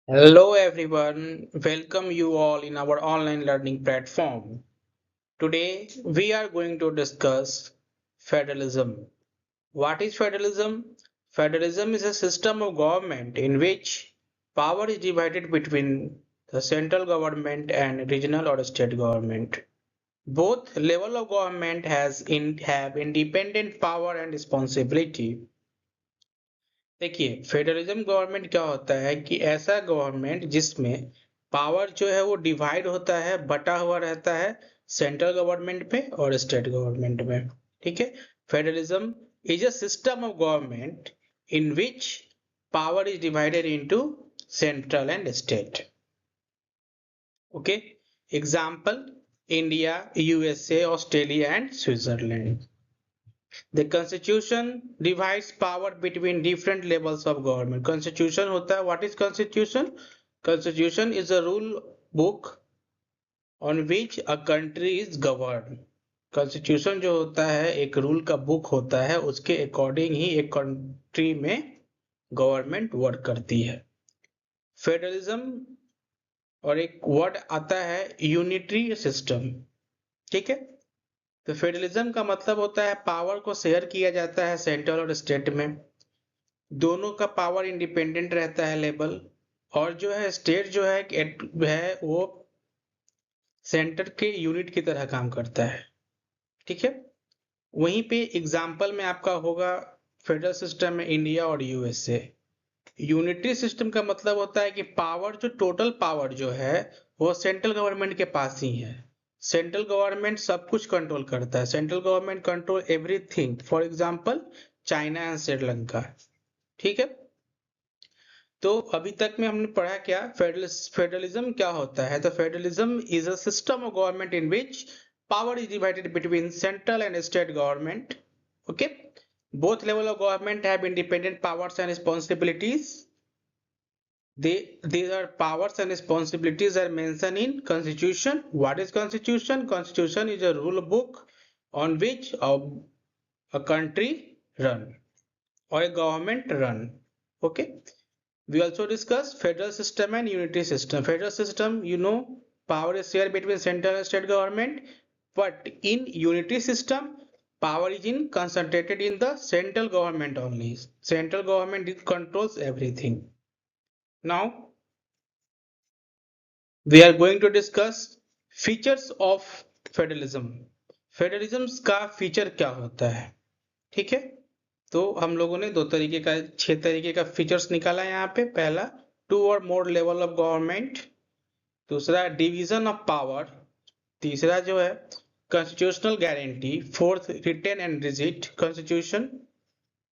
Hello everyone, welcome you all in our online learning platform. Today we are going to discuss federalism. What is federalism? Federalism is a system of government in which power is divided between the central government and regional or state government. Both level of government have independent power and responsibility. देखिए federalism government क्या होता है कि ऐसा government जिसमें power जो है वो डिवाइड होता है, बटा हुआ रहता है सेंट्रल गवर्नमेंट पे और स्टेट गवर्नमेंट में। ठीक है। Federalism is a system of government in which power is divided into central and state. Okay. Example India, USA, Australia and Switzerland. The constitution divides power between different levels of government. Constitution होता है, what is constitution? Constitution is a rule book on which a country is governed. Constitution जो होता है एक rule का book होता है, उसके अकॉर्डिंग ही एक कंट्री में गवर्नमेंट वर्क करती है। फेडरलिज्म और एक वर्ड आता है यूनिटरी सिस्टम। ठीक है। तो फेडरलिज्म का मतलब होता है पावर को शेयर किया जाता है सेंट्रल और स्टेट में, दोनों का पावर इंडिपेंडेंट रहता है लेवल, और जो है स्टेट जो है वो सेंटर के यूनिट की तरह काम करता है। ठीक है। वहीं पे एग्जाम्पल में आपका होगा फेडरल सिस्टम में इंडिया और यूएसए। यूनिटरी सिस्टम का मतलब होता है कि पावर जो टोटल पावर जो है वो सेंट्रल गवर्नमेंट के पास ही है। सेंट्रल गवर्नमेंट सब कुछ कंट्रोल करता है। Central government control everything, for example China and Sri Lanka. ठीक है। तो अभी तक में हमने पढ़ा क्या फेडरलिज्म क्या होता है। तो federalism is a system of government in which power is divided between central and state government. Okay. Both level of government have independent powers and responsibilities. These are powers and responsibilities are mentioned in constitution. What is constitution? Constitution is a rule book on which a country run or a government run. Okay. We also discuss federal system and unitary system. Federal system, power is shared between central and state government, but in unitary system power is concentrated in the central government only. Central government controls everything. Now we are going to discuss features of federalism. Federalism का feature क्या होता है। ठीक है। तो हम लोगों ने 6 तरीके का फीचर्स निकाला है यहाँ पे। पहला, 2 और मोर लेवल ऑफ गवर्नमेंट। दूसरा, डिवीजन ऑफ पावर। तीसरा जो है constitutional guarantee. Fourth, written and rigid constitution.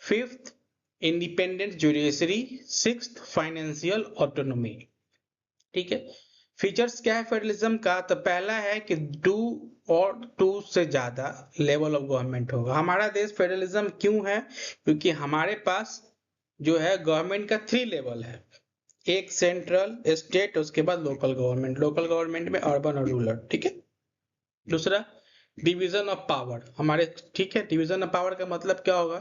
Fifth, independent judiciary. Sixth, financial autonomy. ठीक है। फीचर्स क्या है फेडरलिज्म का। तो पहला है कि 2 और 2 से ज्यादा लेवल ऑफ गवर्नमेंट होगा। हमारा देश फेडरलिज्म क्यों है? क्योंकि हमारे पास जो है गवर्नमेंट का 3 लेवल है। एक सेंट्रल, स्टेट, उसके बाद लोकल गवर्नमेंट। लोकल गवर्नमेंट में अर्बन और रूरल। ठीक है। दूसरा, डिवीजन ऑफ पावर हमारे। ठीक है। डिवीजन ऑफ पावर का मतलब क्या होगा?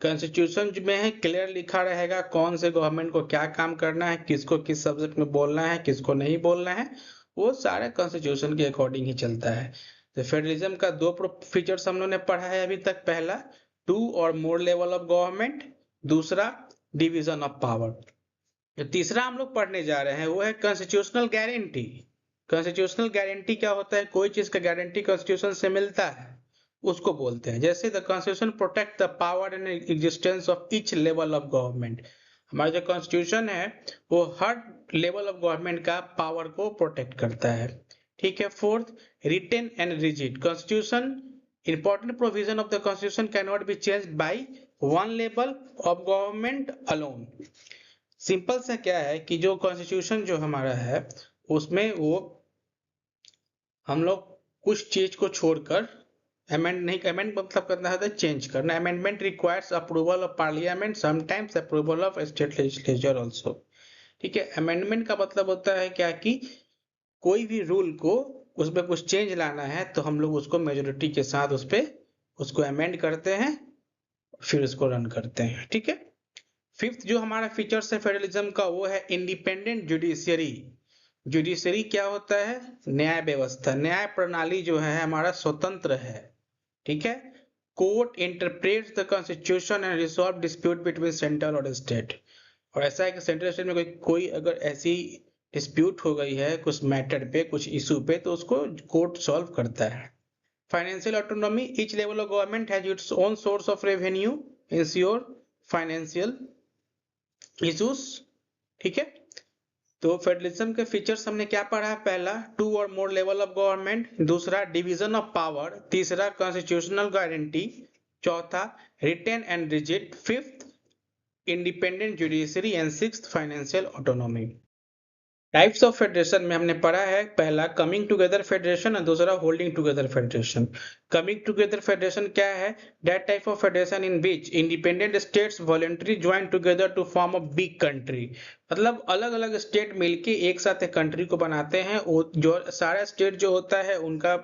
कॉन्स्टिट्यूशन में है क्लियर लिखा रहेगा कौन से गवर्नमेंट को क्या काम करना है, किसको किस सब्जेक्ट में बोलना है, किसको नहीं बोलना है, वो सारे कॉन्स्टिट्यूशन के अकॉर्डिंग ही चलता है। तो फेडरलिज्म का 2 फीचर्स हम लोगों ने पढ़ा है अभी तक। पहला, 2 और मोर लेवल ऑफ गवर्नमेंट। दूसरा, डिवीजन ऑफ पावर। जो तीसरा हम लोग पढ़ने जा रहे हैं वो है कॉन्स्टिट्यूशनल गारंटी। कॉन्स्टिट्यूशनल गारंटी क्या होता है? कोई चीज का गारंटी कॉन्स्टिट्यूशन से मिलता है उसको बोलते हैं। जैसे the constitution protect the power and existence of each level of government. हमारा जो कॉन्स्टिट्यूशन है वो हर लेवल ऑफ गवर्नमेंट का पावर को प्रोटेक्ट करता है। ठीक है। Fourth, written and rigid constitution. Important provision of the constitution can not be change by one level of government alone. Simple सा क्या है कि जो कॉन्स्टिट्यूशन जो हमारा है उसमें वो हम लोग कुछ चीज को छोड़कर अमेंड नहीं, अमेंड मतलब करना है चेंज करना। Amendment requires approval of parliament, sometimes approval of state legislature also. ठीक है। अमेंडमेंट का मतलब होता है क्या कि कोई भी रूल को उसमें कुछ चेंज लाना है तो हम लोग उसको मेजोरिटी के साथ उस पे उसको अमेंड करते हैं, फिर उसको रन करते हैं। ठीक है। फिफ्थ जो हमारा फीचर्स है फेडरलिज्म का वो है इंडिपेंडेंट जुडिशियरी। जुडिशरी क्या होता है? न्याय व्यवस्था, न्याय प्रणाली जो है हमारा स्वतंत्र है। ठीक है। Court interprets the constitution and resolve dispute between central और स्टेट। और ऐसा है कि सेंट्रल स्टेट में कोई अगर ऐसी डिस्प्यूट हो गई है कुछ मैटर पे, कुछ इशू पे, तो उसको कोर्ट सॉल्व करता है। Financial autonomy, each level of government has its own source of revenue ensure financial issues. ठीक है। तो फेडरलिज्म के फीचर्स हमने क्या पढ़ा है? पहला, टू और मोर लेवल ऑफ गवर्नमेंट, दूसरा डिवीजन ऑफ पावर, तीसरा कॉन्स्टिट्यूशनल गारंटी, चौथा written and rigid, fifth independent judiciary and sixth financial autonomy. Types of federation में हमने पढ़ा है पहला कमिंग टुगेदर फेडरेशन और दूसरा holding together federation. Coming together federation क्या है? That type of federation in which independent states voluntary join together to form a big country. मतलब अलग अलग स्टेट मिलके एक साथ एक कंट्री को बनाते हैं। जो सारा स्टेट जो होता है उनका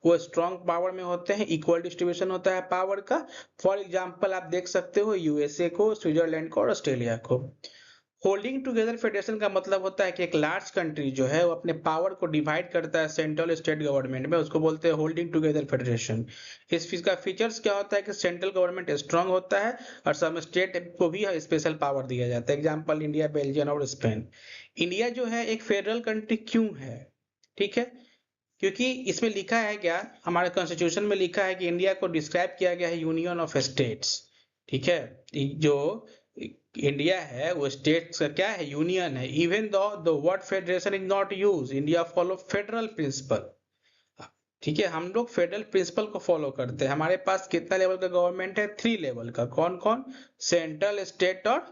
वो स्ट्रॉन्ग पावर में होते हैं, इक्वल डिस्ट्रीब्यूशन होता है पावर का। फॉर एग्जाम्पल आप देख सकते हो यूएसए को, स्विट्जरलैंड को और ऑस्ट्रेलिया को। होल्डिंग टुगेदर फेडरेशन का मतलब होता है कि एक लार्ज कंट्री जो है वो अपने पावर को डिवाइड करता है सेंट्रल स्टेट गवर्नमेंट में, उसको बोलते हैं होल्डिंग टुगेदर फेडरेशन। इसका फीचर्स क्या होता है कि सेंट्रल गवर्नमेंट स्ट्रांग होता है और सब स्टेट को भी स्पेशल पावर दिया जाता है। एग्जांपल इंडिया, बेल्जियम और स्पेन। इंडिया जो है एक फेडरल कंट्री क्यों है? ठीक है, क्योंकि इसमें लिखा है क्या, हमारे कॉन्स्टिट्यूशन में लिखा है कि इंडिया को डिस्क्राइब किया गया है यूनियन ऑफ स्टेट्स। ठीक है। जो इंडिया है वो स्टेट्स का क्या है? यूनियन है। Even though the word federation is not use, India follow federal principle. ठीक है, हम लोग फेडरल प्रिंसिपल को फॉलो करते हैं। हमारे पास कितना लेवल का गवर्नमेंट है? 3 लेवल का। कौन कौन? सेंट्रल, स्टेट और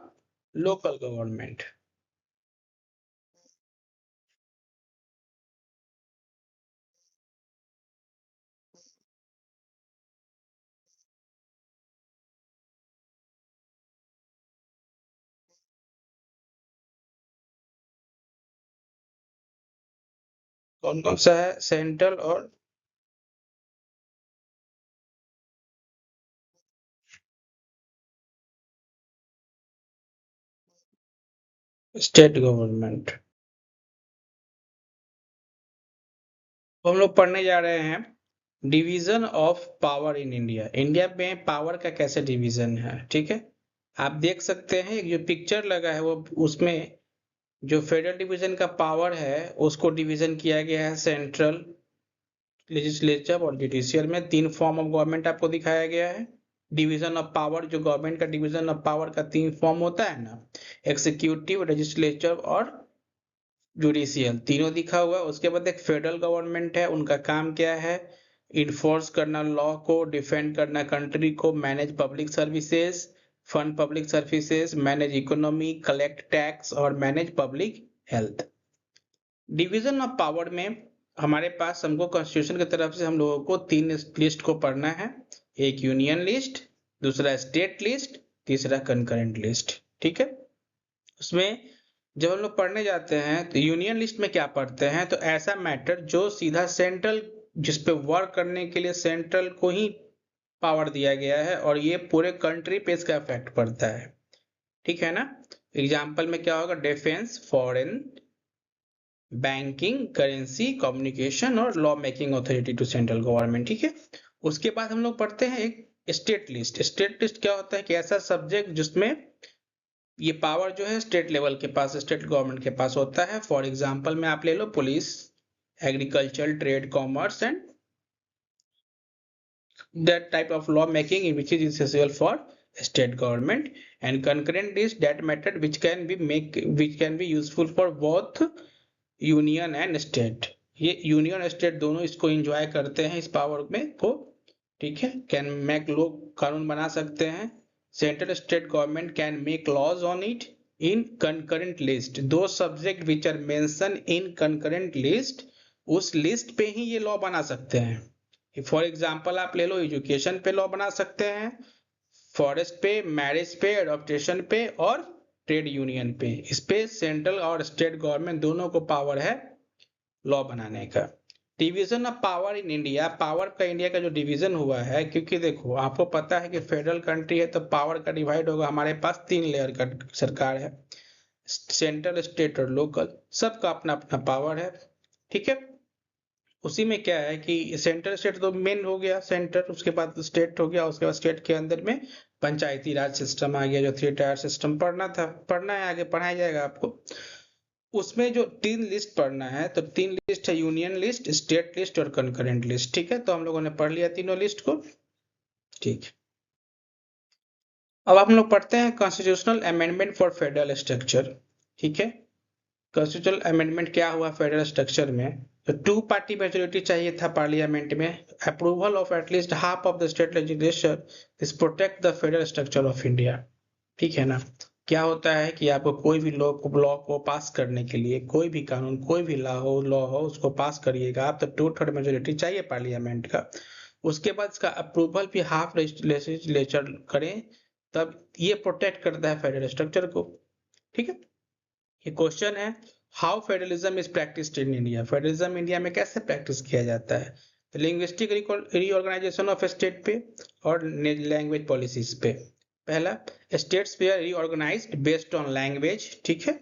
लोकल गवर्नमेंट। कौन कौन सा है? सेंट्रल और स्टेट गवर्नमेंट। तो हम लोग पढ़ने जा रहे हैं division of power in India. India में पावर का कैसे डिवीजन है? ठीक है, आप देख सकते हैं जो पिक्चर लगा है वो, उसमें जो फेडरल डिवीजन का पावर है उसको डिवीजन किया गया है सेंट्रल, लेजिस्लेचर और जुडिशियल में। 3 फॉर्म ऑफ गवर्नमेंट आपको दिखाया गया है। डिवीजन ऑफ पावर, जो गवर्नमेंट का डिवीजन ऑफ पावर का 3 फॉर्म होता है ना, एग्जीक्यूटिव, लेजिस्लेचर और जुडिशियल, तीनों दिखा हुआ है। उसके बाद एक फेडरल गवर्नमेंट है, उनका काम क्या है? इन्फोर्स करना लॉ को, डिफेंड करना कंट्री को, manage public services, fund public services, manage economy, collect tax और manage public health. Division of power में हमारे पास, हमको कॉन्स्टिट्यूशन की तरफ से हम लोगों को 3 लिस्ट को पढ़ना है। एक यूनियन लिस्ट, दूसरा स्टेट लिस्ट, तीसरा कंकरेंट लिस्ट। ठीक है। उसमें जब हम लोग पढ़ने जाते हैं तो यूनियन लिस्ट में क्या पढ़ते हैं? तो ऐसा मैटर जो सीधा सेंट्रल, जिसपे वर्क करने के लिए सेंट्रल को ही पावर दिया गया है और ये पूरे कंट्री पे इसका इफेक्ट पड़ता है। ठीक है ना। एग्जाम्पल में क्या होगा? Defence, foreign, banking, currency, communication और law making authority to central government. ठीक है। उसके बाद हम लोग पढ़ते हैं एक स्टेट लिस्ट। स्टेट लिस्ट क्या होता है कि ऐसा सब्जेक्ट जिसमें ये पावर जो है स्टेट लेवल के पास, स्टेट गवर्नमेंट के पास होता है। फॉर एग्जाम्पल में आप ले लो police, agriculture, trade, commerce and that type of law making in which is essential for state government, and concurrent is that method which can be useful for both union and state. ये union state दोनों इसको enjoy करते हैं, इस power में को। ठीक है। कैन मेक, लोग कानून बना सकते हैं। Central state government can make laws on it in concurrent list. दो subject which are mention in concurrent list, उस लिस्ट पे ही ये लॉ बना सकते हैं। फॉर एग्जाम्पल आप ले लो, एजुकेशन पे लॉ बना सकते हैं, फॉरेस्ट पे, मैरिज पे, अडॉप्टेशन पे और ट्रेड यूनियन पे। इस पे सेंट्रल और स्टेट गवर्नमेंट दोनों को पावर है लॉ बनाने का। Division of power in India, power का इंडिया का जो डिवीजन हुआ है, क्योंकि देखो आपको पता है कि फेडरल कंट्री है तो पावर का डिवाइड होगा, हमारे पास 3 लेयर का सरकार है, सेंट्रल, स्टेट और लोकल, सबका अपना अपना पावर है। ठीक है, उसी में क्या है कि सेंट्रल स्टेट तो मेन हो गया, सेंटर, उसके बाद स्टेट हो गया, उसके बाद स्टेट के अंदर में पंचायती राज सिस्टम आ गया, जो 3 टायर सिस्टम पढ़ना था, पढ़ना है, आगे पढ़ाया जाएगा आपको। उसमें जो 3 लिस्ट पढ़ना है, तो 3 लिस्ट है, यूनियन लिस्ट, स्टेट लिस्ट और कंकरेंट लिस्ट। ठीक है, तो हम लोगों ने पढ़ लिया तीनों लिस्ट को। ठीक, अब हम लोग पढ़ते हैं constitutional amendment for federal structure. ठीक है, कॉन्स्टिट्यूशनल अमेंडमेंट क्या हुआ फेडरल स्ट्रक्चर में, तो 2 पार्टी मेजोरिटी चाहिए था पार्लियामेंट में, approval of at least half of the state legislature, this protect the federal structure of India. ठीक है ना, क्या होता है कि आपको कोई भी लॉ को पास करने के लिए, कोई भी कानून, कोई भी लॉ हो उसको पास करिएगा आप, तो 2/3 मेजोरिटी चाहिए पार्लियामेंट का। उसके बाद इसका अप्रूवल भी हाफ लेजिस्लेचर करें, तब ये प्रोटेक्ट करता है फेडरल स्ट्रक्चर को। ठीक है, ये क्वेश्चन है, how federalism is practised in India, federalism India में कैसे प्रैक्टिस किया जाता है, तो लिंग्विस्टिक रीऑर्गेनाइजेशन ऑफ स्टेट पे और लैंग्वेज पॉलिसीज पे। पहला, states were reorganized based on language. ठीक है,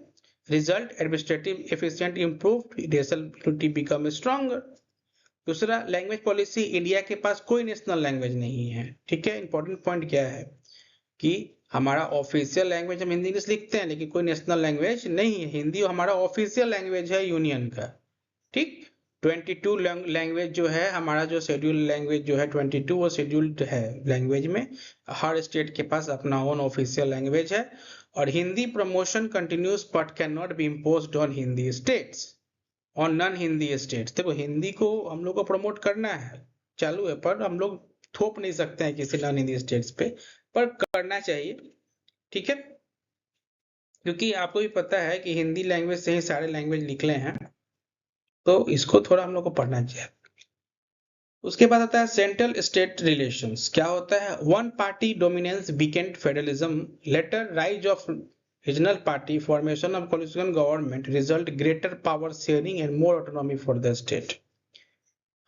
result administrative efficient improved, national unity become stronger. दूसरा, लैंग्वेज पॉलिसी, इंडिया के पास कोई नेशनल लैंग्वेज नहीं है। ठीक है, इंपॉर्टेंट पॉइंट क्या है कि हमारा ऑफिशियल लैंग्वेज, हम हिंदी इंग्लिश लिखते हैं लेकिन कोई नेशनल लैंग्वेज नहीं है, हिंदी हमारा ऑफिशियल लैंग्वेज है यूनियन का। ठीक, 22 लैंग्वेज जो है, हमारा जो शेड्यूल लैंग्वेज जो है 22, वो शेड्यूल्ड है लैंग्वेज में, हर स्टेट के पास अपना ओन ऑफिशियल लैंग्वेज है। और Hindi promotion continuous but can not B imposed on Hindi states, on non Hindi states. देखो हिंदी को हम लोग को प्रमोट करना है, चालू है, पर हम लोग थोप नहीं सकते हैं किसी नॉन हिंदी स्टेट्स पे, पर करना चाहिए। ठीक है, क्योंकि आपको भी पता है कि हिंदी लैंग्वेज से ही सारे लैंग्वेज निकले हैं, तो इसको थोड़ा हम लोग को पढ़ना चाहिए। उसके बाद आता है सेंट्रल स्टेट रिलेशंस, क्या होता है, one party dominance weakened federalism, later rise of regional party, formation of coalition government, result greater power sharing and more autonomy for the state.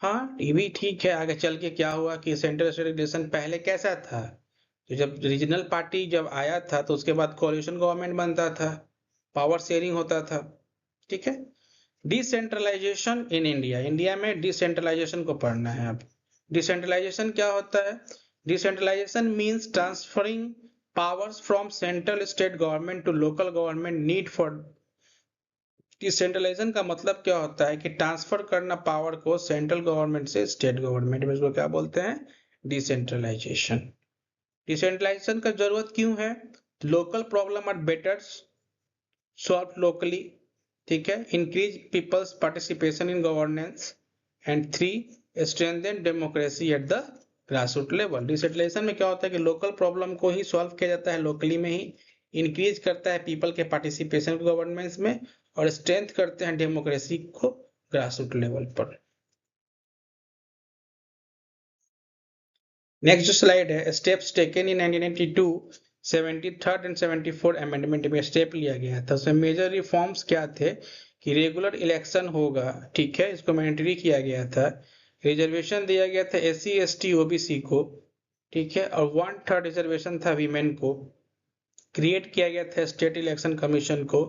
हाँ, ये भी ठीक है, आगे चल के क्या हुआ कि सेंट्रल स्टेट रिलेशन पहले कैसा था, तो जब रीजनल पार्टी जब आया था तो उसके बाद कोalition गवर्नमेंट बनता था, पावर शेयरिंग होता था। ठीक है, डिसेंट्रलाइजेशन इन इंडिया, इंडिया में डिसेंट्रलाइजेशन को पढ़ना है। अब डिसेंट्रलाइजेशन क्या होता है, decentralisation means transferring powers from central state government to local government need for. Decentralisation का मतलब क्या होता है कि ट्रांसफर करना पावर को सेंट्रल गवर्नमेंट से स्टेट गवर्नमेंट में, इसको क्या बोलते हैं, डिसेंट्रलाइजेशन। डिसेंट्रलाइजेशन का जरूरत क्यों है, local problem are better solve locally. ठीक है, increase people's participation in governance, and 3, strengthen democracy at the grassroot level. Decentralisation में क्या होता है कि लोकल प्रॉब्लम को ही सॉल्व किया जाता है लोकली में ही, इंक्रीज करता है पीपल के पार्टिसिपेशन गवर्नेंस में, और स्ट्रेंथ करते हैं डेमोक्रेसी को ग्रासरूट लेवल पर। नेक्स्ट स्लाइड है, steps taken in 1992, 73rd and 74th amendment में स्टेप लिया गया था। उसमें मेजर रिफॉर्म्स क्या थे कि रेगुलर इलेक्शन होगा। ठीक है, इसको मैंडेटरी किया गया था, रिजर्वेशन दिया गया था SC ST OBC को। ठीक है, और 1/3 रिजर्वेशन था वीमेन को, क्रिएट किया गया था स्टेट इलेक्शन कमीशन को,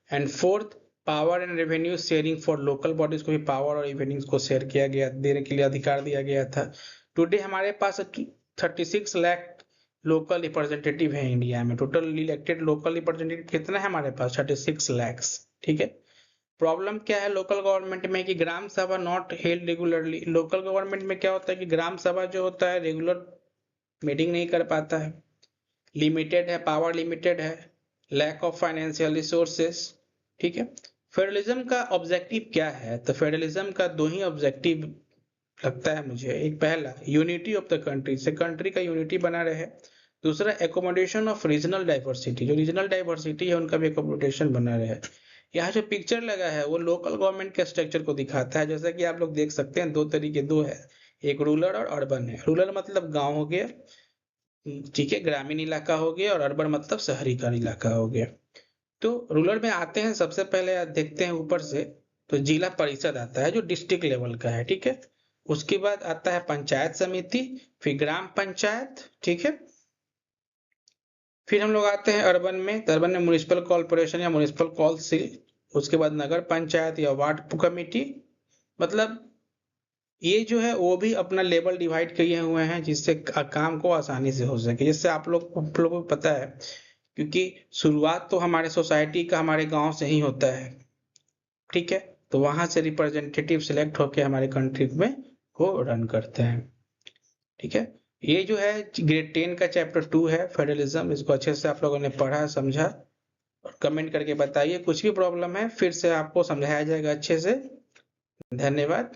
and 4th, power and revenue sharing for local bodies को भी पावर और रेवेन्यूज को शेयर किया गया, देने के लिए अधिकार दिया गया था। टुडे हमारे पास 36 लाख लोकल रिप्रेजेंटेटिव है इंडिया में, टोटल इलेक्टेड लोकल रिप्रेजेंटेटिव कितना है हमारे पास, 36 लाख। ठीक है, प्रॉब्लम क्या है लोकल गवर्नमेंट में कि ग्राम सभा not held regularly. Local government में क्या होता है कि ग्राम सभा जो होता है रेगुलर मीटिंग नहीं कर पाता है, लिमिटेड है, पावर लिमिटेड है, लैक ऑफ फाइनेंशियल रिसोर्सेस। ठीक है, फेडरलिज्म का ऑब्जेक्टिव क्या है, तो फेडरलिज्म का 2 ही ऑब्जेक्टिव लगता है मुझे, एक पहला यूनिटी ऑफ द कंट्री, से कंट्री का यूनिटी बना रहे, दूसरा एकोमोडेशन ऑफ रीजनल डाइवर्सिटी, जो रीजनल डाइवर्सिटी है उनका भी एकोमोडेशन बना रहे। यहाँ जो पिक्चर लगा है वो लोकल गवर्नमेंट के स्ट्रक्चर को दिखाता है, जैसा कि आप लोग देख सकते हैं, 2 तरीके है, एक रूरल और अर्बन है। रूरल मतलब गांव हो गया, ठीक है, ग्रामीण इलाका हो गया, और अर्बन मतलब शहरी का इलाका हो गया। तो रूरल में आते हैं, सबसे पहले देखते हैं ऊपर से तो जिला परिषद आता है जो डिस्ट्रिक्ट लेवल का है, ठीक है। उसके बाद आता है पंचायत समिति, फिर ग्राम पंचायत, ठीक है। फिर हम लोग आते हैं अर्बन में, तो अर्बन में म्युनिसिपल कॉर्पोरेशन या म्युनिसिपल काउंसिल, उसके बाद नगर पंचायत या वार्ड कमेटी। मतलब ये जो है वो भी अपना लेवल डिवाइड किए हुए हैं जिससे काम को आसानी से हो सके। जैसे आप लोगों को पता है, क्योंकि शुरुआत तो हमारे सोसाइटी का, हमारे गांव से ही होता है, ठीक है। तो वहां से रिप्रेजेंटेटिव सिलेक्ट होकर हमारे कंट्री में को रन करते हैं, ठीक है। ये जो है ग्रेड 10 का चैप्टर 2 है फेडरलिज्म। इसको अच्छे से आप लोगों ने पढ़ा, समझा, और कमेंट करके बताइए। कुछ भी प्रॉब्लम है फिर से आपको समझाया जाएगा अच्छे से। धन्यवाद।